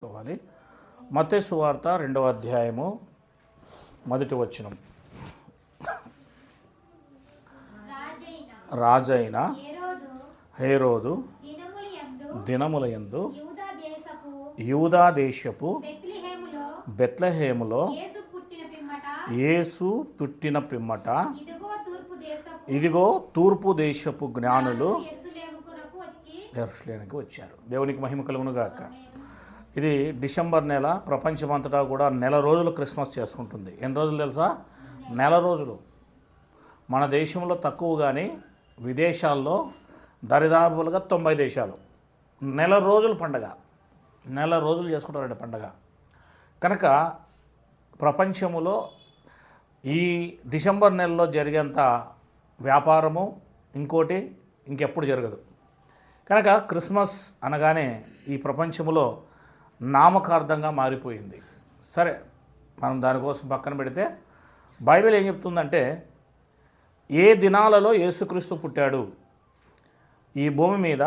చేసుకోవాలి. మత్తయి సువార్త 2వ అధ్యాయము 1వ వచనం. రాజైన హేరోదు దినములయందు యూదా దేశపు బెత్లెహేములో యేసు పుట్టిన పిమ్మట ఇదిగో తూర్పు దేశపు జ్ఞానులు యెరూషలేముకు వచ్చారు. దేవునికి మహిమ కలుగును గాక. ఇది డిసెంబర్ నెల. ప్రపంచమంతటా కూడా నెల రోజులు క్రిస్మస్ చేసుకుంటుంది. ఎన్ని రోజులు తెలుసా? నెల రోజులు. మన దేశంలో తక్కువ, కానీ విదేశాల్లో దరిదాపులుగా 90 దేశాలు నెల రోజులు పండగ, నెల రోజులు చేసుకుంటారండి పండగ. కనుక ప్రపంచంలో ఈ డిసెంబర్ నెలలో జరిగేంత వ్యాపారము ఇంకోటి ఇంకెప్పుడు జరగదు. కనుక క్రిస్మస్ అనగానే ఈ ప్రపంచంలో నామకార్థంగా మారిపోయింది. సరే, మనం దానికోసం పక్కన పెడితే బైబిల్ ఏం చెప్తుందంటే, ఏ దినాలలో యేసుక్రీస్తు పుట్టాడు? ఈ భూమి మీద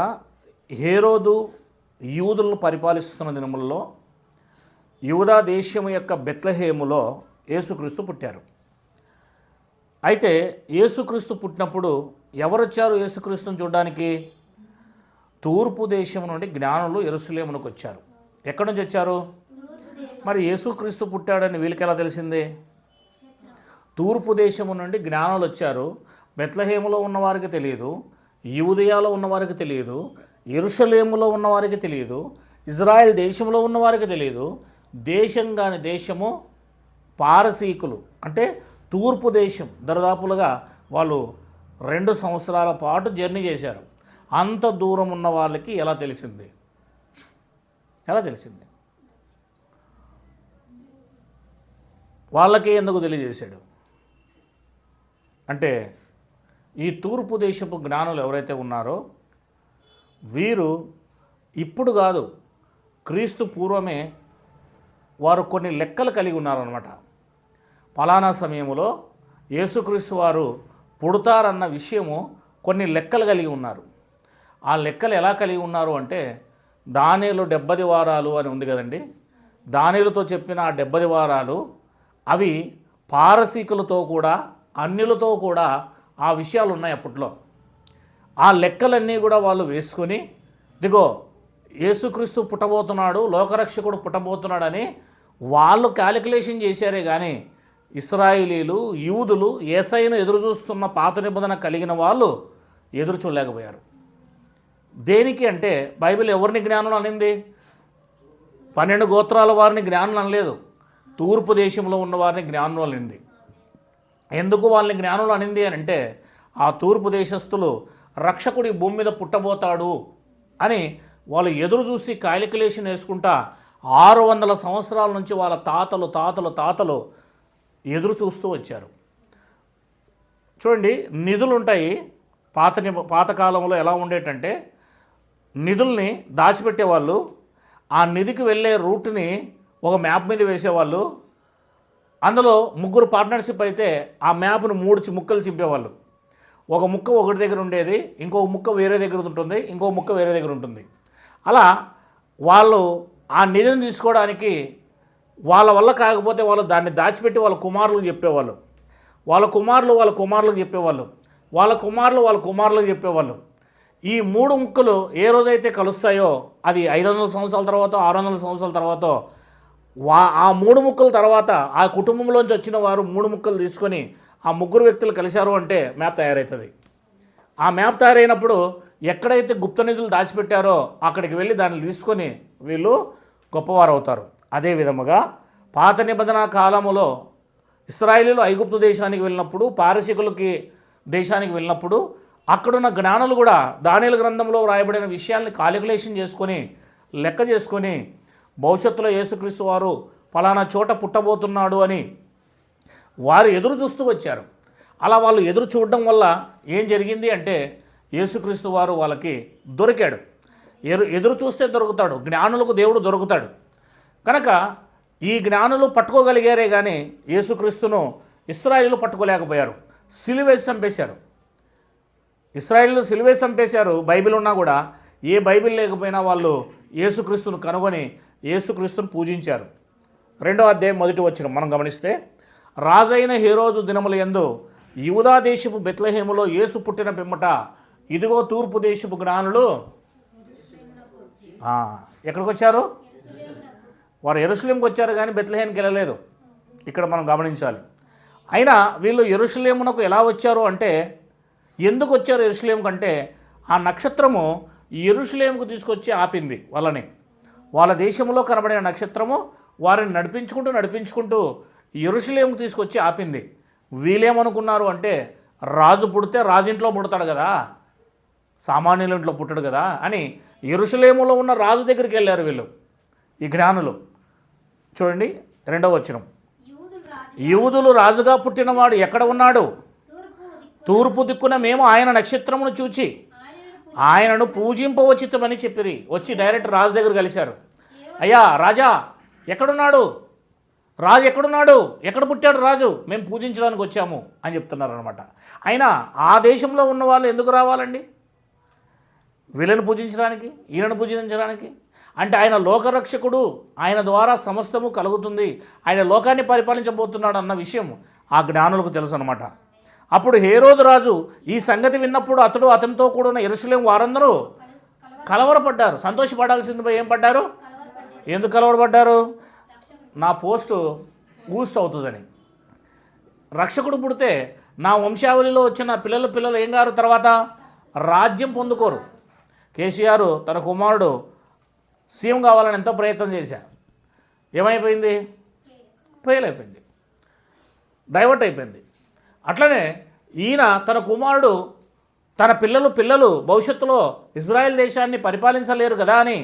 హేరోదు యూదులను పరిపాలిస్తున్న దినములలో యూదా దేశం యొక్క బెత్లెహేములో యేసుక్రీస్తు పుట్టారు. అయితే యేసుక్రీస్తు పుట్టినప్పుడు ఎవరు వచ్చారు యేసుక్రీస్తుని చూడడానికి? తూర్పు దేశం నుండి జ్ఞానులు యెరూషలేమునకు వచ్చారు. ఎక్కడి నుంచి వచ్చారు? మరి యేసుక్రీస్తు పుట్టాడని వీళ్ళకి ఎలా తెలిసింది? తూర్పు దేశము నుండి జ్ఞానులు వచ్చారు. బెత్లెహేములో ఉన్నవారికి తెలియదు, యూదయాలో ఉన్నవారికి తెలియదు, యెరూషలేములో ఉన్నవారికి తెలియదు, ఇజ్రాయెల్ దేశంలో ఉన్నవారికి తెలియదు. దేశం కాని దేశము పారసీకులు, అంటే తూర్పు దేశం. దరిదాపులుగా వాళ్ళు 2 సంవత్సరాల పాటు జర్నీ చేశారు. అంత దూరం ఉన్న వాళ్ళకి ఎలా తెలిసింది? ఎలా తెలిసింది? వాళ్ళకి ఎందుకు తెలియజేశాడు అంటే, ఈ తూర్పు దేశపు జ్ఞానులు ఎవరైతే ఉన్నారో వీరు ఇప్పుడు కాదు, క్రీస్తు పూర్వమే వారు కొన్ని లెక్కలు కలిగి ఉన్నారన్నమాట. పలానా సమయంలో యేసుక్రీస్తు వారు పుడతారన్న విషయము కొన్ని లెక్కలు కలిగి ఉన్నారు. ఆ లెక్కలు ఎలా కలిగి ఉన్నారు అంటే, దానియేలు 70 వారాలు అని ఉంది కదండి. దానియేలుతో చెప్పిన ఆ 70 వారాలు అవి పారసీకులతో కూడా అన్యులతో కూడా ఆ విషయాలు ఉన్నాయి అప్పట్లో. ఆ లెక్కలన్నీ కూడా వాళ్ళు వేసుకొని, ఇదిగో యేసుక్రీస్తు పుట్టబోతున్నాడు, లోకరక్షకుడు పుట్టబోతున్నాడని వాళ్ళు క్యాలిక్యులేషన్ చేశారే కానీ ఇశ్రాయేలీలు యూదులు యేసయ్యను ఎదురు చూస్తున్న పాత నిబంధన కలిగిన వాళ్ళు ఎదురు చూడలేకపోయారు. దేనికి అంటే, బైబిల్ ఎవరిని జ్ఞానులు అనింది? 12 గోత్రాల వారిని జ్ఞానులు అనలేదు, తూర్పు దేశంలో ఉన్న వారిని జ్ఞానులు అనింది. ఎందుకు వాళ్ళని జ్ఞానులు అనింది అని అంటే, ఆ తూర్పు దేశస్థులు రక్షకుడి భూమి మీద పుట్టబోతాడు అని వాళ్ళు ఎదురు చూసి క్యాలిక్యులేషన్ వేసుకుంటా 600 సంవత్సరాల నుంచి వాళ్ళ తాతలు ఎదురు చూస్తూ వచ్చారు. చూడండి, నిధులు ఉంటాయి. పాతకాలంలో ఎలా ఉండేటంటే, నిధుల్ని దాచిపెట్టేవాళ్ళు. ఆ నిధికి వెళ్ళే రూట్ని ఒక మ్యాప్ మీద వేసేవాళ్ళు. అందులో 3 పార్ట్నర్షిప్ అయితే ఆ మ్యాప్ను 3 ముక్కలు చింపేవాళ్ళు. ఒక ముక్క ఒకటి దగ్గర ఉండేది, ఇంకో ముక్క వేరే దగ్గర ఉంటుంది, ఇంకో ముక్క వేరే దగ్గర ఉంటుంది. అలా వాళ్ళు ఆ నిధిని తీసుకోవడానికి వాళ్ళ వల్ల కాకపోతే వాళ్ళు దాన్ని దాచిపెట్టి వాళ్ళ కుమారులకు చెప్పేవాళ్ళు, వాళ్ళ కుమారులకు చెప్పేవాళ్ళు, వాళ్ళ కుమారులకు చెప్పేవాళ్ళు. ఈ 3 ముక్కలు ఏ రోజైతే కలుస్తాయో అది 500 సంవత్సరాల తర్వాత, 600 సంవత్సరాల తర్వాత, ఆ 3 ముక్కల తర్వాత ఆ కుటుంబంలోంచి వచ్చిన వారు 3 ముక్కలు తీసుకొని ఆ 3 వ్యక్తులు కలిశారు అంటే మ్యాప్ తయారవుతుంది. ఆ మ్యాప్ తయారైనప్పుడు ఎక్కడైతే గుప్త నిధులు దాచిపెట్టారో అక్కడికి వెళ్ళి దాన్ని తీసుకొని వీళ్ళు గొప్పవారు అవుతారు. అదే విధముగా పాత నిబంధన కాలములో ఇశ్రాయేలీయులు ఐగుప్తు దేశానికి వెళ్ళినప్పుడు, పారసీకులకి దేశానికి వెళ్ళినప్పుడు అక్కడున్న జ్ఞానులు కూడా దానియేలు గ్రంథంలో వ్రాయబడిన విషయాల్ని కాలిక్యులేషన్ చేసుకొని, లెక్క చేసుకొని, భవిష్యత్తులో యేసుక్రీస్తు వారు ఫలానా చోట పుట్టబోతున్నాడు అని వారు ఎదురు చూస్తూ వచ్చారు. అలా వాళ్ళు ఎదురు చూడడం వల్ల ఏం జరిగింది అంటే, యేసుక్రీస్తు వారు వాళ్ళకి దొరికాడు. ఎదురు చూస్తే దొరుకుతాడు, జ్ఞానులకు దేవుడు దొరుకుతాడు. కనుక ఈ జ్ఞానులు పట్టుకోగలిగారే కానీ యేసుక్రీస్తును ఇశ్రాయేలు పట్టుకోలేకపోయారు. సిలువేసి చంపేశారు. ఇశ్రాయేలు సిలువేసి చంపేశారు. బైబిల్ ఉన్నా కూడా, ఏ బైబిల్ లేకపోయినా వాళ్ళు యేసుక్రీస్తును కనుగొని యేసుక్రీస్తును పూజించారు. 2వ అధ్యాయం 1వ వచనం మనం గమనిస్తే, రాజైన హేరోదు దినముల యందు యూదా దేశపు బెత్లెహేములో యేసు పుట్టిన పిమ్మట ఇదిగో తూర్పు దేశపు జ్ఞానులు ఎక్కడికి వచ్చారు? వారు యెరూషలేముకి వచ్చారు కానీ బెత్లెహేముకి వెళ్ళలేదు. ఇక్కడ మనం గమనించాలి. అయినా వీళ్ళు యెరూషలేమునకు ఎలా వచ్చారు అంటే, ఎందుకు వచ్చారు యెరూషలేముకు అంటే, ఆ నక్షత్రము యెరూషలేముకు తీసుకొచ్చి ఆపింది వాళ్ళని. వాళ్ళ దేశంలో కనబడిన నక్షత్రము వారిని నడిపించుకుంటూ యెరూషలేముకు తీసుకొచ్చి ఆపింది. వీళ్ళేమనుకున్నారు అంటే, రాజు పుడితే రాజింట్లో పుడతాడు కదా, సామాన్యుల ఇంట్లో పుట్టడు కదా అని యెరూషలేములో ఉన్న రాజు దగ్గరికి వెళ్ళారు వీళ్ళు, ఈ జ్ఞానులు. చూడండి 2వ వచనం, యూదులు రాజుగా పుట్టినవాడు ఎక్కడ ఉన్నాడు? తూర్పు దిక్కున మేము ఆయన నక్షత్రమును చూచి ఆయనను పూజింపవచ్చితమని చెప్పిరి. వచ్చి డైరెక్ట్ రాజు దగ్గర కలిశారు. అయ్యా రాజా ఎక్కడున్నాడు? రాజు ఎక్కడున్నాడు? ఎక్కడ పుట్టాడు రాజు? మేము పూజించడానికి వచ్చాము అని చెప్తున్నారు అనమాట. అయినా ఆ దేశంలో ఉన్న వాళ్ళు ఎందుకు రావాలండి? వీళ్ళని పూజించడానికి, ఈయనను పూజించడానికి? అంటే ఆయన లోకరక్షకుడు, ఆయన ద్వారా సమస్తము కలుగుతుంది, ఆయన లోకాన్ని పరిపాలించబోతున్నాడు అన్న విషయం ఆ జ్ఞానులకు తెలుసు అనమాట. అప్పుడు హేరోదు రాజు ఈ సంగతి విన్నప్పుడు అతనితో కూడిన యెరూషలేము వారందరూ కలవరపడ్డారు. సంతోషపడాల్సింది ఏం పడ్డారు? ఎందుకు కలవరపడ్డారు? నా పోస్టు బూస్ట్ అవుతుందని. రక్షకుడు పుడితే నా వంశావళిలో వచ్చిన పిల్లలు ఏం గారు తర్వాత రాజ్యం పొందుకోరు. కేసీఆర్ తన కుమారుడు సీఎం కావాలని ఎంతో ప్రయత్నం చేశారు. ఏమైపోయింది? ఫెయిల్ అయిపోయింది, డైవర్ట్ అయిపోయింది. అట్లనే ఈయన తన కుమారుడు తన పిల్లలు భవిష్యత్తులో ఇజ్రాయెల్ దేశాన్ని పరిపాలించలేరు కదా అని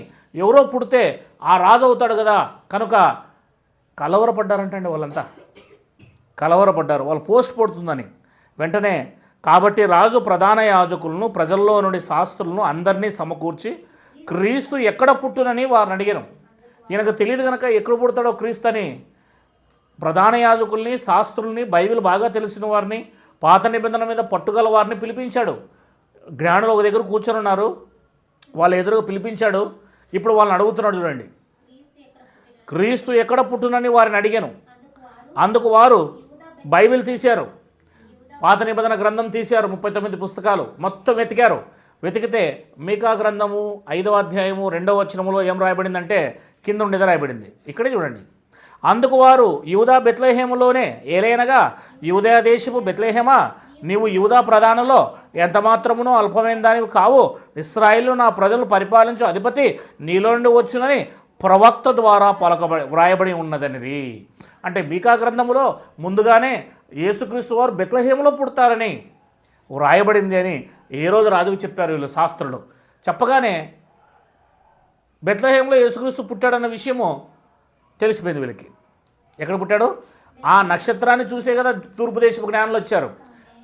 ఎవరో పుడితే ఆ రాజు అవుతాడు కదా, కనుక కలవరపడ్డారంటండి. వాళ్ళంతా కలవరపడ్డారు, వాళ్ళు పోస్ట్ పడుతుందని. వెంటనే కాబట్టి రాజు ప్రధాన యాజకులను ప్రజల్లో నుండి శాస్త్రులను అందరినీ సమకూర్చి క్రీస్తు ఎక్కడ పుట్టునని వారిని అడిగారు. ఈయనకు తెలియదు కనుక ఎక్కడ పుడతాడో క్రీస్తు అని ప్రధాన యాజకుల్ని, శాస్త్రుల్ని, బైబిల్ బాగా తెలిసిన వారిని, పాత నిబంధన మీద పట్టుగల వారిని పిలిపించాడు. జ్ఞానులు ఒక దగ్గర కూర్చొని ఉన్నారు, వాళ్ళ ఎదురుగా పిలిపించాడు. ఇప్పుడు వాళ్ళని అడుగుతున్నాడు చూడండి, క్రీస్తు ఎక్కడ పుట్టునని వారిని అడిగాను. అందుకు వారు బైబిల్ తీశారు, పాత నిబంధన గ్రంథం తీశారు, 39 పుస్తకాలు మొత్తం వెతికారు. వెతికితే మీకా గ్రంథము 5వ అధ్యాయము 2వ వచనములో ఏం రాయబడిందంటే కింద ఉండేది రాయబడింది. ఇక్కడే చూడండి. అందుకు వారు యూదా బెత్లెహేములోనే ఏలైనగా యూదయ దేశపు బెత్లెహేమా, నీవు యూదా ప్రధానంలో ఎంత మాత్రమునో అల్పమైన దానివి కావు, ఇశ్రాయేలు నా ప్రజలు పరిపాలించు అధిపతి నీలో నుండి వచ్చునని ప్రవక్త ద్వారా వ్రాయబడి ఉన్నదనిది. అంటే మీకా గ్రంథములో ముందుగానే యేసుక్రీస్తు వారు బెత్లెహేములో పుడతారని వ్రాయబడింది అని ఏ రోజు రాజుకు చెప్పారు వీళ్ళు శాస్త్రులు. చెప్పగానే బెత్లెహేములో యేసుక్రీస్తు పుట్టాడన్న విషయము తెలిసిపోయింది వీళ్ళకి. ఎక్కడ పుట్టాడు? ఆ నక్షత్రాన్ని చూసే కదా తూర్పు దేశపు జ్ఞానులు వచ్చారు.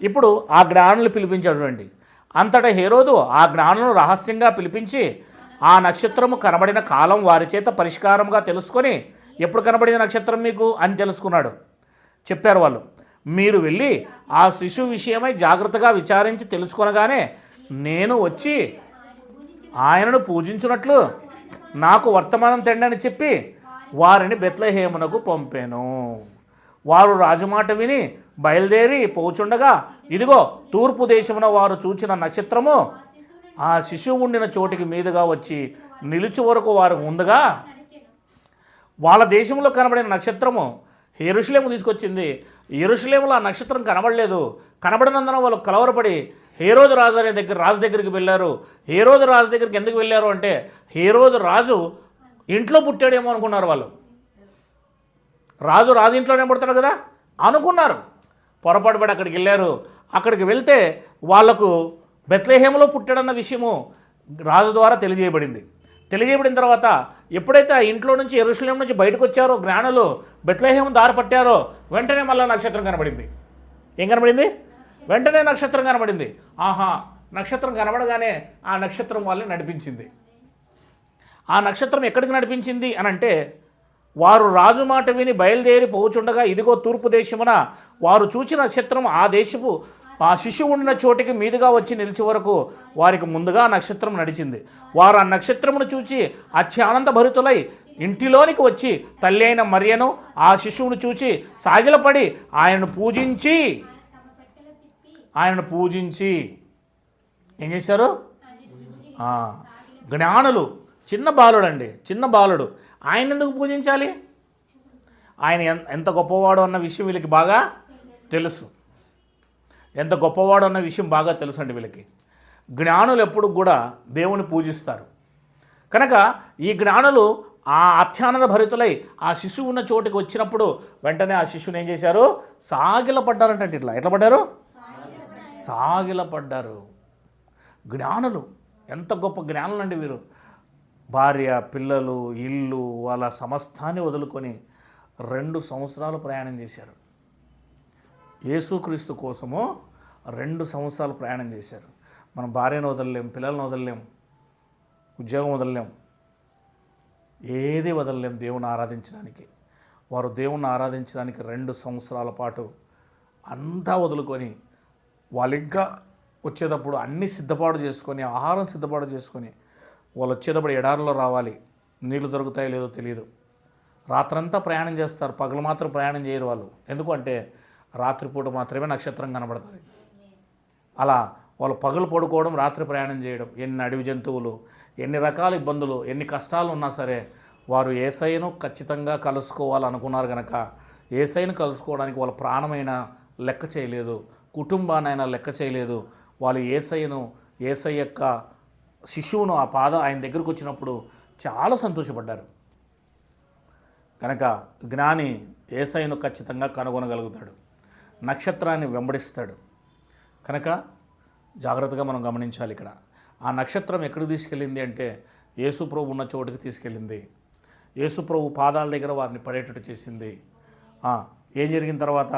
ఇప్పుడు ఆ జ్ఞానులు పిలిపించాడు చూడండి. అంతటా హేరోదు ఆ జ్ఞానులను రహస్యంగా పిలిపించి ఆ నక్షత్రము కనబడిన కాలం వారి చేత పరిష్కారంగా తెలుసుకొని, ఎప్పుడు కనబడిన నక్షత్రం మీకు అని తెలుసుకున్నాడు. చెప్పారు వాళ్ళు, మీరు వెళ్ళి ఆ శిశువు విషయమై జాగ్రత్తగా విచారించి తెలుసుకొనగానే నేను వచ్చి ఆయనను పూజించున్నట్లు నాకు వర్తమానం తెండని చెప్పి వారిని బెత్లెహేమునకు పంపాను. వారు రాజుమాట విని బయలుదేరి పోచుండగా ఇదిగో తూర్పు దేశమున వారు చూచిన నక్షత్రము ఆ శిశువు ఉండిన చోటికి మీదుగా వచ్చి నిలిచి వరకు వారు ముందుగా వాళ్ళ దేశంలో కనబడిన నక్షత్రము యెరూషలేము తీసుకొచ్చింది. యెరూషలేములో ఆ నక్షత్రం కనబడలేదు. కనబడినందున వాళ్ళు కలవరపడి హేరోదు రాజు దగ్గరికి వెళ్ళారు. హేరోదు రాజు దగ్గరికి ఎందుకు వెళ్ళారు అంటే హేరోదు రాజు ఇంట్లో పుట్టాడేమో అనుకున్నారు వాళ్ళు. రాజు ఇంట్లోనే పుడతాడు కదా అనుకున్నారు. పొరపాటు పడి అక్కడికి వెళ్ళారు. అక్కడికి వెళ్తే వాళ్లకు బెత్లెహేములో పుట్టాడన్న విషయము రాజు ద్వారా తెలియజేయబడిన తర్వాత ఎప్పుడైతే ఆ ఇంట్లో నుంచి యెరూషలేము నుంచి బయటకు వచ్చారో జ్ఞానులు బెత్లెహేము దారి పట్టారో వెంటనే మళ్ళీ నక్షత్రం కనబడింది. ఏం కనబడింది? వెంటనే నక్షత్రం కనబడింది. ఆహా, నక్షత్రం కనబడగానే ఆ నక్షత్రం వాళ్ళని నడిపించింది. ఆ నక్షత్రం ఎక్కడికి నడిపించింది అని అంటే వారు రాజు మాట విని బయలుదేరి పోచుండగా ఇదిగో తూర్పు దేశమున వారు చూచిన నక్షత్రం ఆ దేశపు ఆ శిశువు ఉన్న చోటికి మీదుగా వచ్చి నిలిచే వరకు వారికి ముందుగా నక్షత్రం నడిచింది. వారు ఆ నక్షత్రమును చూచి అత్యానంద భరితులై ఇంటిలోనికి వచ్చి తల్లి అయిన మరియను ఆ శిశువును చూచి సాగిలపడి ఆయనను పూజించి ఏం చేశారు? జ్ఞానులు, చిన్న బాలుడు ఆయన ఎందుకు పూజించాలి? ఆయన ఎంత గొప్పవాడు అన్న విషయం వీళ్ళకి బాగా తెలుసు. ఎంత గొప్పవాడు అన్న విషయం బాగా తెలుసు అండి వీళ్ళకి. జ్ఞానులు ఎప్పుడు కూడా దేవుని పూజిస్తారు. కనుక ఈ జ్ఞానులు ఆ అత్యానంద భరితులై ఆ శిశువు ఉన్న చోటుకి వచ్చినప్పుడు వెంటనే ఆ శిశువుని ఏం చేశారు? సాగిలపడ్డారంటే ఎట్లా పడ్డారు? సాగిలపడ్డారు. జ్ఞానులు ఎంత గొప్ప జ్ఞానులు అండి వీరు. భార్య, పిల్లలు, ఇల్లు, వాళ్ళ సమస్తాన్ని వదులుకొని 2 సంవత్సరాలు ప్రయాణం చేశారు. యేసుక్రీస్తు కోసము 2 సంవత్సరాలు ప్రయాణం చేశారు. మనం భార్యను వదలలేం, పిల్లలను వదలలేం, ఉద్యోగం వదలలేం, ఏది వదలలేం దేవుని ఆరాధించడానికి. వారు దేవుణ్ణి ఆరాధించడానికి 2 సంవత్సరాల పాటు అంతా వదులుకొని వాళ్ళు ఇంకా వచ్చేటప్పుడు అన్నీ సిద్ధపాటు చేసుకొని, ఆహారం సిద్ధపాటు చేసుకొని, వాళ్ళు వచ్చేటప్పుడు ఎడారిలో రావాలి. నీళ్లు దొరుకుతాయో లేదో తెలియదు. రాత్రంతా ప్రయాణం చేస్తారు, పగలు మాత్రం ప్రయాణం చేయరు వాళ్ళు. ఎందుకంటే రాత్రిపూట మాత్రమే నక్షత్రం కనబడుతుంది. అలా వాళ్ళు పగలు పడుకోవడం, రాత్రి ప్రయాణం చేయడం. ఎన్ని అడవి జంతువులు, ఎన్ని రకాల ఇబ్బందులు, ఎన్ని కష్టాలు ఉన్నా సరే వారు యేసయ్యను ఖచ్చితంగా కలుసుకోవాలనుకున్నారు కనుక యేసయ్యను కలుసుకోవడానికి వాళ్ళ ప్రాణమైనా లెక్క చేయలేదు, కుటుంబానైనా లెక్క చేయలేదు. వాళ్ళు యేసయ్య యొక్క శిశువును ఆయన దగ్గరకు వచ్చినప్పుడు చాలా సంతోషపడ్డారు. కనుక జ్ఞాని యేసయ్యను ఖచ్చితంగా కనుగొనగలుగుతాడు, నక్షత్రాన్ని వెంబడిస్తాడు. కనుక జాగ్రత్తగా మనం గమనించాలి. ఇక్కడ ఆ నక్షత్రం ఎక్కడికి తీసుకెళ్ళింది అంటే యేసుప్రభు ఉన్న చోటుకి తీసుకెళ్ళింది. యేసుప్రభు పాదాల దగ్గర వారిని పడేటట్టు చేసింది. ఏం జరిగిన తర్వాత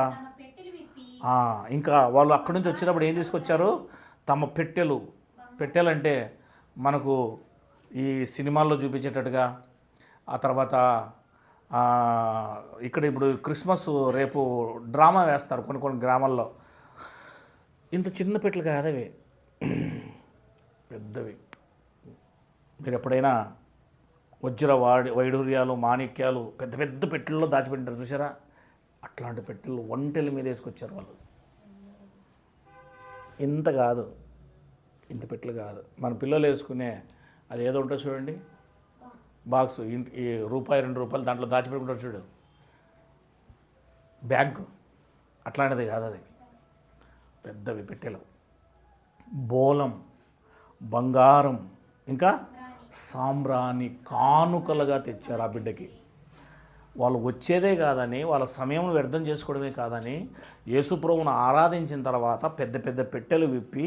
ఇంకా వాళ్ళు అక్కడి నుంచి వచ్చేటప్పుడు ఏం తీసుకొచ్చారు? తమ పెట్టెలంటే మనకు ఈ సినిమాల్లో చూపించేటట్టుగా, ఆ తర్వాత ఇక్కడ ఇప్పుడు క్రిస్మస్ రేపు డ్రామా వేస్తారు కొన్ని గ్రామాల్లో. ఇంత చిన్న పెట్టెలు కాదవి, పెద్దవి. మీరు ఎప్పుడైనా వజ్ర వైడూర్యాలు, మాణిక్యాలు పెద్ద పెద్ద పెట్టెల్లో దాచిపెట్టారు చూసారా? అట్లాంటి పెట్టెలు ఒంటెల మీద వేసుకొచ్చారు వాళ్ళు. ఇంత కాదు, ఇంత పెట్టెలు కాదు. మన పిల్లలు వేసుకునే అది ఏదో ఉంటుంది చూడండి, బాక్స్, ఈ ₹2 దాంట్లో దాచిపెట్టుకుంటారు చూడు, బ్యాంకు. అట్లాంటిది కాదు అది, పెద్దవి పెట్టెలు. బోలం, బంగారం, ఇంకా సాంబ్రాణి కానుకలుగా తెచ్చారు ఆ బిడ్డకి. వాళ్ళు వచ్చేదే కాదని, వాళ్ళ సమయం వ్యర్థం చేసుకోవడమే కాదని, యేసుప్రభువును ఆరాధించిన తర్వాత పెద్ద పెద్ద పెట్టెలు విప్పి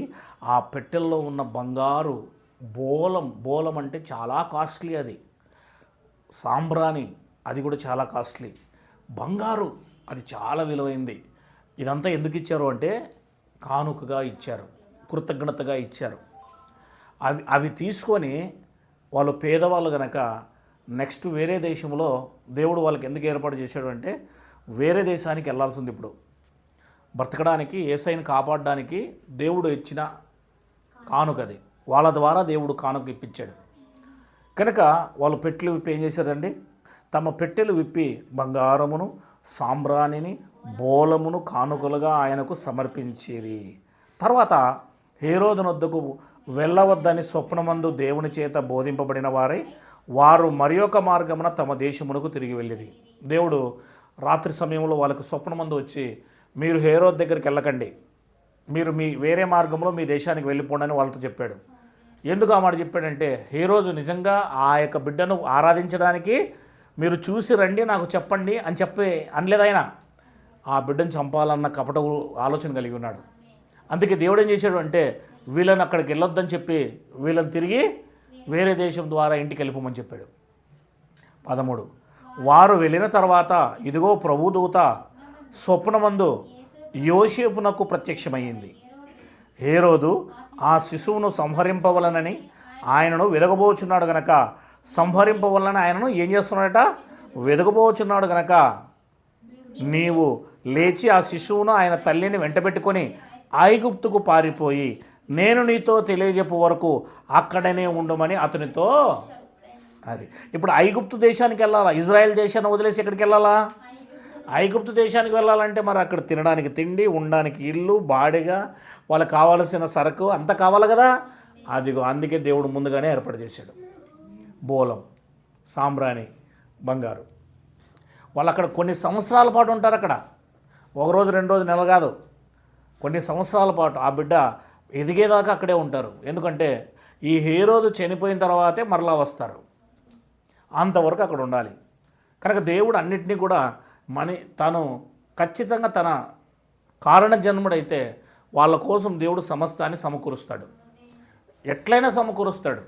ఆ పెట్టెల్లో ఉన్న బంగారు బోలం అంటే చాలా కాస్ట్లీ. అది సాంబ్రాణి, అది కూడా చాలా కాస్ట్లీ. బంగారు, అది చాలా విలువైంది. ఇదంతా ఎందుకు ఇచ్చారు అంటే కానుకగా ఇచ్చారు, కృతజ్ఞతగా ఇచ్చారు. అవి తీసుకొని వాళ్ళు పేదవాళ్ళు కనుక నెక్స్ట్ వేరే దేశంలో దేవుడు వాళ్ళకి ఎందుకు ఏర్పాటు చేశాడు అంటే వేరే దేశానికి వెళ్ళాల్సి ఉంది. ఇప్పుడు బ్రతకడానికి, యేసయ్యను కాపాడడానికి దేవుడు ఇచ్చిన కానుకది. వాళ్ళ ద్వారా దేవుడు కానుక ఇప్పించాడు. కనుక వాళ్ళు పెట్టెలు విప్పి ఏం చేశారండి? తమ పెట్టెలు విప్పి బంగారమును, సాంబ్రాణిని, బోలమును కానుకలుగా ఆయనకు సమర్పించిరి. తర్వాత హేరోదునొద్దకు వెళ్ళవద్దని స్వప్నమందు దేవుని చేత బోధింపబడిన వారు మరి ఒక మార్గమున తమ దేశమునకు తిరిగి వెళ్ళిరి. దేవుడు రాత్రి సమయంలో వాళ్ళకు స్వప్నమందు వచ్చి, మీరు హేరోద్ దగ్గరికి వెళ్ళకండి, మీరు వేరే మార్గంలో మీ దేశానికి వెళ్ళిపోండి అని వాళ్ళతో చెప్పాడు. ఎందుకు ఆ మాట చెప్పాడంటే, హేరోదు నిజంగా ఆ యొక్క బిడ్డను ఆరాధించడానికి మీరు చూసి రండి, నాకు చెప్పండి అని అనలేదైనా. ఆ బిడ్డను చంపాలన్న కపట ఆలోచన కలిగి ఉన్నాడు. అందుకే దేవుడు ఏం చేశాడు అంటే, వీళ్ళని అక్కడికి వెళ్ళొద్దని చెప్పి వీళ్ళని తిరిగి వేరే దేశం ద్వారా ఇంటికి వెళ్ళిపోమని చెప్పాడు. 13 వారు వెళ్ళిన తర్వాత ఇదిగో ప్రభుదూత స్వప్నమందు యోసేపునకు ప్రత్యక్షమయ్యింది. హేరోదు ఆ శిశువును సంహరింపవలనని ఆయనను వెదగబోచున్నాడు గనక, సంహరింపవలనని ఆయనను ఏం చేస్తున్నాడట? వెదగబోచున్నాడు గనక నీవు లేచి ఆ శిశువును ఆయన తల్లిని వెంటబెట్టుకొని ఐగుప్తుకు పారిపోయి నేను నీతో తెలియజెప్పు వరకు అక్కడనే ఉండమని అతనితో అది ఇప్పుడు ఐగుప్తు దేశానికి వెళ్ళాలా, ఇజ్రాయెల్ దేశాన్ని వదిలేసి ఎక్కడికి వెళ్ళాలా? ఐగుప్తు దేశానికి వెళ్ళాలంటే మరి అక్కడ తినడానికి తిండి, ఉండడానికి ఇల్లు, బాడిగా, వాళ్ళకి కావాల్సిన సరుకు అంతా కావాలి కదా. అదిగో అందుకే దేవుడు ముందుగానే ఏర్పాటు చేశాడు. బోలం, సాంబ్రాణి, బంగారు. వాళ్ళు అక్కడ కొన్ని సంవత్సరాల పాటు ఉంటారు. అక్కడ ఒక రోజు 2 రోజు నెల కాదు, కొన్ని సంవత్సరాల పాటు ఆ బిడ్డ ఎదిగేదాకా అక్కడే ఉంటారు. ఎందుకంటే ఈ హేరోదు చనిపోయిన తర్వాతే మరలా వస్తారు, అంతవరకు అక్కడ ఉండాలి. కనుక దేవుడు అన్నిటినీ కూడా తను ఖచ్చితంగా తన కారణ జన్ముడైతే వాళ్ళ కోసం దేవుడు సమస్తాన్ని సమకూరుస్తాడు. ఎట్లయినా సమకూరుస్తాడు.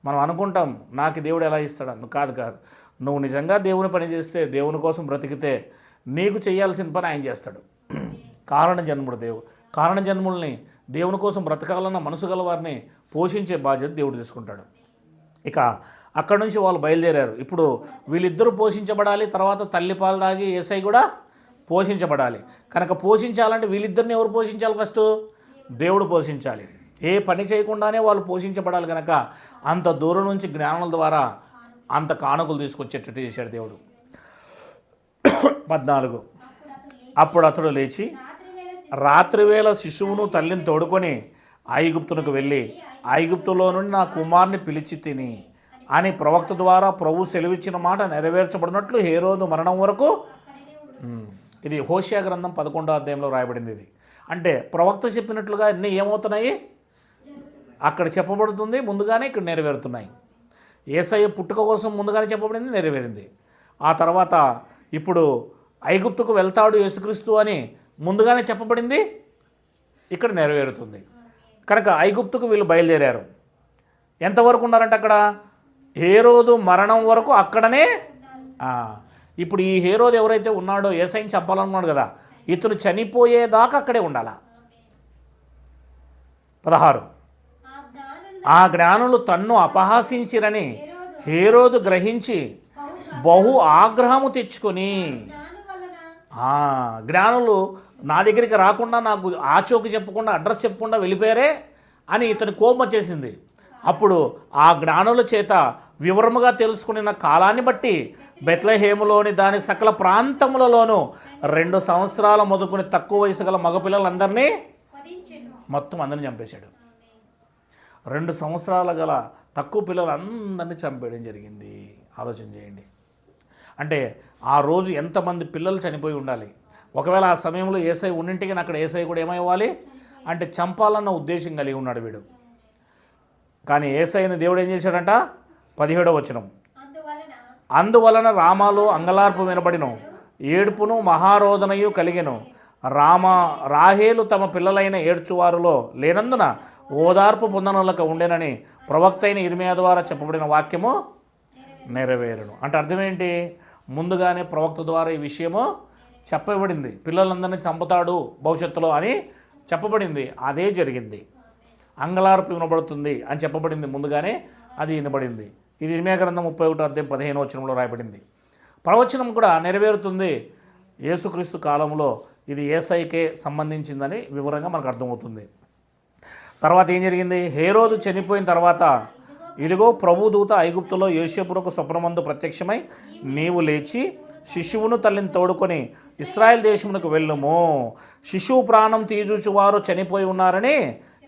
మనం అనుకుంటాం నాకు దేవుడు ఎలా ఇస్తాడు. కాదు. నువ్వు నిజంగా దేవుని పని చేస్తే, దేవుని కోసం బ్రతికితే నీకు చేయాల్సిన పని ఆయన చేస్తాడు. కారణ జన్ముడు దేవుడు. కారణ జన్ముల్ని దేవుని కోసం బ్రతకాలన్న మనసు గల వారిని పోషించే బాధ్యత దేవుడు తీసుకుంటాడు. ఇక అక్కడ నుంచి వాళ్ళు బయలుదేరారు. ఇప్పుడు వీళ్ళిద్దరూ పోషించబడాలి, తర్వాత తల్లి పాలు తాగి యేసయ్య కూడా పోషించబడాలి. కనుక పోషించాలంటే వీళ్ళిద్దరిని ఎవరు పోషించాలి? ఫస్ట్ దేవుడు పోషించాలి. ఏ పని చేయకుండానే వాళ్ళు పోషించబడాలి. కనుక అంత దూరం నుంచి జ్ఞానుల ద్వారా అంత కానుకలు తీసుకొచ్చేటట్టు చేశాడు దేవుడు. 14 అప్పుడు అతడు లేచి రాత్రివేళ శిశువును తల్లిని తోడుకొని ఐగుప్తునకు వెళ్ళి ఐగుప్తులో నుండి నా కుమారుని పిలిచి తిని అని ప్రవక్త ద్వారా ప్రభు సెలవిచ్చిన మాట నెరవేర్చబడినట్లు హేరోదు మరణం వరకు. ఇది హోషేయ గ్రంథం 11వ అధ్యాయంలో రాయబడింది. ఇది అంటే ప్రవక్త చెప్పినట్లుగా అన్నీ ఏమవుతున్నాయి? అక్కడ చెప్పబడుతుంది ముందుగానే, ఇక్కడ నెరవేరుతున్నాయి. యేసయ్య పుట్టుక కోసం ముందుగానే చెప్పబడింది, నెరవేరింది. ఆ తర్వాత ఇప్పుడు ఐగుప్తుకు వెళ్తాడు యేసుక్రీస్తు అని ముందుగానే చెప్పబడింది, ఇక్కడ నెరవేరుతుంది. కనుక ఐగుప్తుకు వీళ్ళు బయలుదేరారు. ఎంతవరకు ఉన్నారంటే అక్కడ హేరోదు మరణం వరకు అక్కడనే. ఇప్పుడు ఈ హేరోదు ఎవరైతే ఉన్నాడో యేసయ్యని చంపాలనుకున్నాడు కదా, ఇతను చనిపోయేదాకా అక్కడే ఉండాలా. 16 ఆ జ్ఞానులు తన్ను అపహాసించిరని హేరోదు గ్రహించి బహు ఆగ్రహము తెచ్చుకొని, జ్ఞానులు నా దగ్గరికి రాకుండా, నాకు ఆచోకి చెప్పకుండా, అడ్రస్ చెప్పకుండా వెళ్ళిపోయారే అని ఇతని కోపం వచ్చేసింది. అప్పుడు ఆ జ్ఞానుల చేత వివరముగా తెలుసుకున్న కాలాన్ని బట్టి బెత్లెహేములోని దాని సకల ప్రాంతములలోనూ 2 సంవత్సరాల మొదలుకొని తక్కువ వయసు గల మగపిల్లలందరినీ మొత్తం అందరినీ చంపేశాడు. 2 సంవత్సరాల గల తక్కువ పిల్లలందరినీ చంపేయడం జరిగింది. ఆలోచన చేయండి. అంటే ఆ రోజు ఎంతమంది పిల్లలు చనిపోయి ఉండాలి. ఒకవేళ ఆ సమయంలో యేసయ్య ఉన్నింటికి అక్కడ యేసయ్య కూడా ఏమైవ్వాలి అంటే చంపాలన్న ఉద్దేశం కలిగి ఉన్నాడు వీడు. కానీ యేసయ్యని దేవుడు ఏం చేశాడంట? 17వ వచనం, అందువలన రామాలో అంగలార్పు వినబడిను, ఏడుపును మహారోదనయు కలిగెను. రాహేలు తమ పిల్లలైన ఏడ్చువారులో లేనందున ఓదార్పు పొందనలకు ఉండేనని ప్రవక్త అయిన ఇర్మియా ద్వారా చెప్పబడిన వాక్యము నెరవేరును. అంటే అర్థమేంటి? ముందుగానే ప్రవక్త ద్వారా ఈ విషయము చెప్పబడింది. పిల్లలందరినీ చంపుతాడు భవిష్యత్తులో అని చెప్పబడింది. అదే జరిగింది. అంగలార్పు వినబడుతుంది అని చెప్పబడింది ముందుగానే, అది వినబడింది. ఇది ఇర్మియా గ్రంథం 31వ అధ్యాయం 15వ వచనంలో రాయబడింది. ప్రవచనం కూడా నెరవేరుతుంది యేసుక్రీస్తు కాలంలో. ఇది యేసయ్యకే సంబంధించిందని వివరంగా మనకు అర్థమవుతుంది. తర్వాత ఏం జరిగింది? హేరోదు చనిపోయిన తర్వాత ఇదిగో ప్రభు దూత ఐగుప్తులో యోసేపునకు స్వప్నమందు ప్రత్యక్షమై నీవు లేచి శిశువును తల్లిని తోడుకొని ఇశ్రాయేల్ దేశమునకు వెళ్ళుము, శిశువు ప్రాణం తీజూచువారు చనిపోయి ఉన్నారని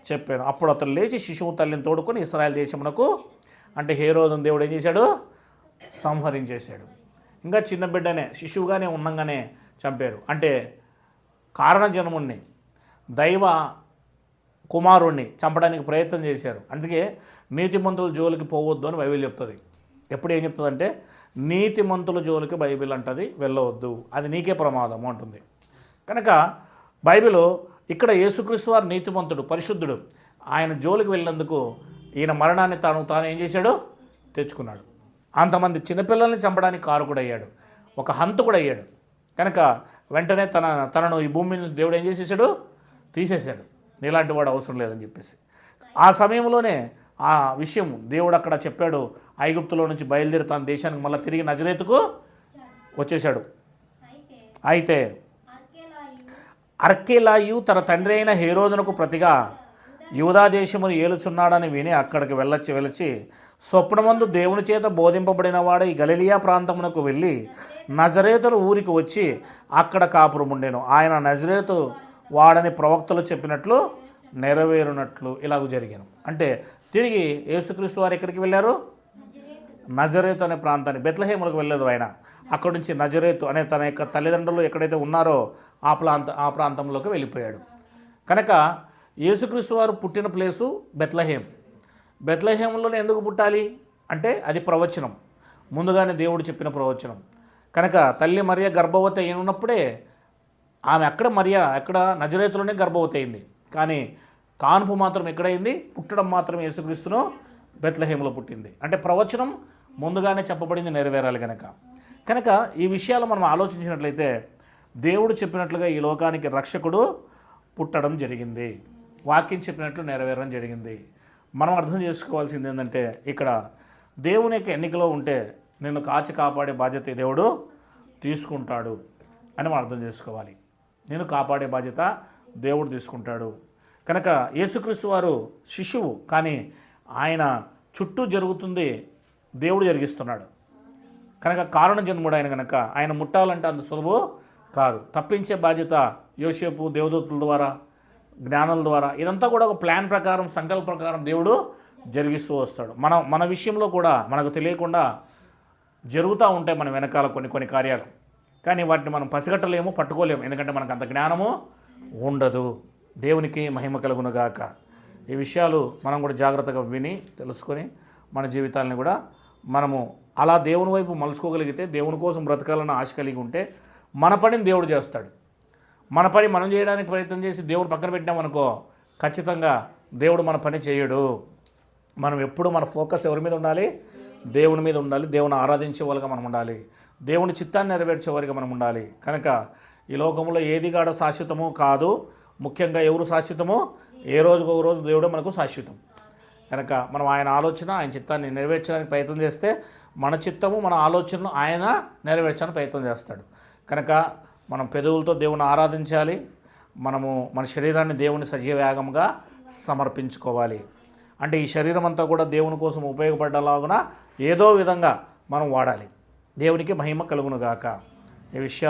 చెప్పాను. అప్పుడు అతను లేచి శిశువు తల్లిని తోడుకొని ఇశ్రాయేల్ దేశమునకు, అంటే హేరోదును దేవుడు ఏం చేశాడు? సంహరించేశాడు. ఇంకా చిన్న బిడ్డనే శిశువుగానే ఉన్నంగానే చంపారు. అంటే కారణ జన్ముణ్ణి, దైవ కుమారుణ్ణి చంపడానికి ప్రయత్నం చేశారు. అందుకే నీతిమంతుల జోలికి పోవద్దు అని బైబిల్ చెప్తుంది. ఎప్పుడు ఏం చెప్తుందంటే నీతిమంతుల జోలికి బైబిల్ అంటది వెళ్ళవద్దు, అది నీకే ప్రమాదము అంటుంది. కనుక బైబిల్ ఇక్కడ యేసుక్రీస్తు వారు నీతిమంతుడు, పరిశుద్ధుడు. ఆయన జోలికి వెళ్ళినందుకు ఈయన మరణాన్ని తాను ఏం చేశాడు? తెచ్చుకున్నాడు. అంతమంది చిన్నపిల్లల్ని చంపడానికి కారకుడయ్యాడు, ఒక హంతకుడు అయ్యాడు. కనుక వెంటనే తనను ఈ భూమి మీద దేవుడు ఏం చేసేసాడు? తీసేశాడు. నీలాంటి వాడు అవసరం లేదని చెప్పేసి ఆ సమయంలోనే ఆ విషయం దేవుడు అక్కడ చెప్పాడు. ఐగుప్తులో నుంచి బయలుదేరి తన దేశానికి మళ్ళీ తిరిగి నజరేతుకు వచ్చేశాడు. అయితే అర్కేలాయు తన తండ్రి అయిన హేరోదునకు ప్రతిగా యూదా దేశమును ఏలుచున్నాడని విని అక్కడికి వెలచి స్వప్నమందు దేవుని చేత బోధింపబడిన వాడు ఈ గలిలియా ప్రాంతమునకు వెళ్ళి నజరేతుల ఊరికి వచ్చి అక్కడ కాపురం ఉండెను. ఆయన నజరేతు వాడని ప్రవక్తలు చెప్పినట్లు నెరవేరునట్లు ఇలాగ జరిగాను. అంటే తిరిగి యేసుక్రీస్తు వారు ఎక్కడికి వెళ్ళారు? నజరేతు అనే ప్రాంతాన్ని, బెత్లెహేములకు వెళ్ళలేదు ఆయన. అక్కడి నుంచి నజరేతు అనే తన యొక్క తల్లిదండ్రులు ఎక్కడైతే ఉన్నారో ఆ ప్రాంతంలోకి వెళ్ళిపోయాడు. కనుక యేసుక్రీస్తు వారు పుట్టిన ప్లేసు బెత్లెహేం. బెత్లెహేంలోనే ఎందుకు పుట్టాలి అంటే అది ప్రవచనం, ముందుగానే దేవుడు చెప్పిన ప్రవచనం. కనుక తల్లి మరియ గర్భవతి అయినప్పుడే ఆమె ఎక్కడ నజరేతులోనే గర్భవతి అయింది. కానీ కాన్పు మాత్రం ఎక్కడైంది? పుట్టడం మాత్రం యేసుక్రీస్తును బెత్లెహేంలో పుట్టింది. అంటే ప్రవచనం ముందుగానే చెప్పబడింది, నెరవేరాలి. కనుక ఈ విషయాలు మనం ఆలోచించినట్లయితే దేవుడు చెప్పినట్లుగా ఈ లోకానికి రక్షకుడు పుట్టడం జరిగింది, వాక్యం చెప్పినట్లు నెరవేరడం జరిగింది. మనం అర్థం చేసుకోవాల్సింది ఏంటంటే ఇక్కడ దేవుని యొక్క ఎన్నికలో ఉంటే నిన్ను కాచి కాపాడే బాధ్యత దేవుడు తీసుకుంటాడు అని మనం అర్థం చేసుకోవాలి. నేను కాపాడే బాధ్యత దేవుడు తీసుకుంటాడు. కనుక యేసుక్రీస్తు వారు శిశువు, కానీ ఆయన చుట్టూ జరుగుతుంది దేవుడు జరిగిస్తున్నాడు. కనుక కారణ జన్ముడు ఆయన. కనుక ఆయన ముట్టాలంటే అంత సులభం కాదు. తప్పించే బాధ్యత యోసేపు దేవదూతల ద్వారా, జ్ఞానుల ద్వారా, ఇదంతా కూడా ఒక ప్లాన్ ప్రకారం, సంకల్ప ప్రకారం దేవుడు జరిగిస్తూ వస్తాడు. మన విషయంలో కూడా మనకు తెలియకుండా జరుగుతూ ఉంటాయి మన వెనకాల కొన్ని కార్యాలు. కానీ వాటిని మనం పసిగట్టలేము, పట్టుకోలేము, ఎందుకంటే మనకు అంత జ్ఞానము ఉండదు. దేవునికి మహిమ కలుగునుగాక. ఈ విషయాలు మనం కూడా జాగ్రత్తగా విని తెలుసుకొని మన జీవితాలని కూడా మనము అలా దేవుని వైపు మలుచుకోగలిగితే, దేవుని కోసం బ్రతకాలన్న ఆశ కలిగి ఉంటే మన పనిని దేవుడు చేస్తాడు. మన పని మనం చేయడానికి ప్రయత్నం చేసి దేవుడు పక్కన పెట్టినామనుకో, ఖచ్చితంగా దేవుడు మన పని చేయడు. మనం ఎప్పుడు మన ఫోకస్ ఎవరి మీద ఉండాలి? దేవుని మీద ఉండాలి. దేవుని ఆరాధించే వాళ్ళగా మనం ఉండాలి. దేవుని చిత్తాన్ని నెరవేర్చే వారిగా మనం ఉండాలి. కనుక ఈ లోకంలో ఏది కూడా శాశ్వతము కాదు. ముఖ్యంగా ఎవరు శాశ్వతమో, ఏ రోజుకు ఒక రోజు దేవుడే మనకు శాశ్వతం. కనుక మనం ఆయన ఆలోచన, ఆయన చిత్తాన్ని నెరవేర్చడానికి ప్రయత్నం చేస్తే మన చిత్తము, మన ఆలోచనలు ఆయన నెరవేర్చడానికి ప్రయత్నం చేస్తాడు. కనుక మనం పెదవులతో దేవుని ఆరాధించాలి. మనము మన శరీరాన్ని దేవుని సజీవ యాగంగా సమర్పించుకోవాలి. అంటే ఈ శరీరం అంతా కూడా దేవుని కోసం ఉపయోగపడేలాగున ఏదో విధంగా మనం వాడాలి. దేవునికి మహిమ కలుగునుగాక. ఈ విషయాలు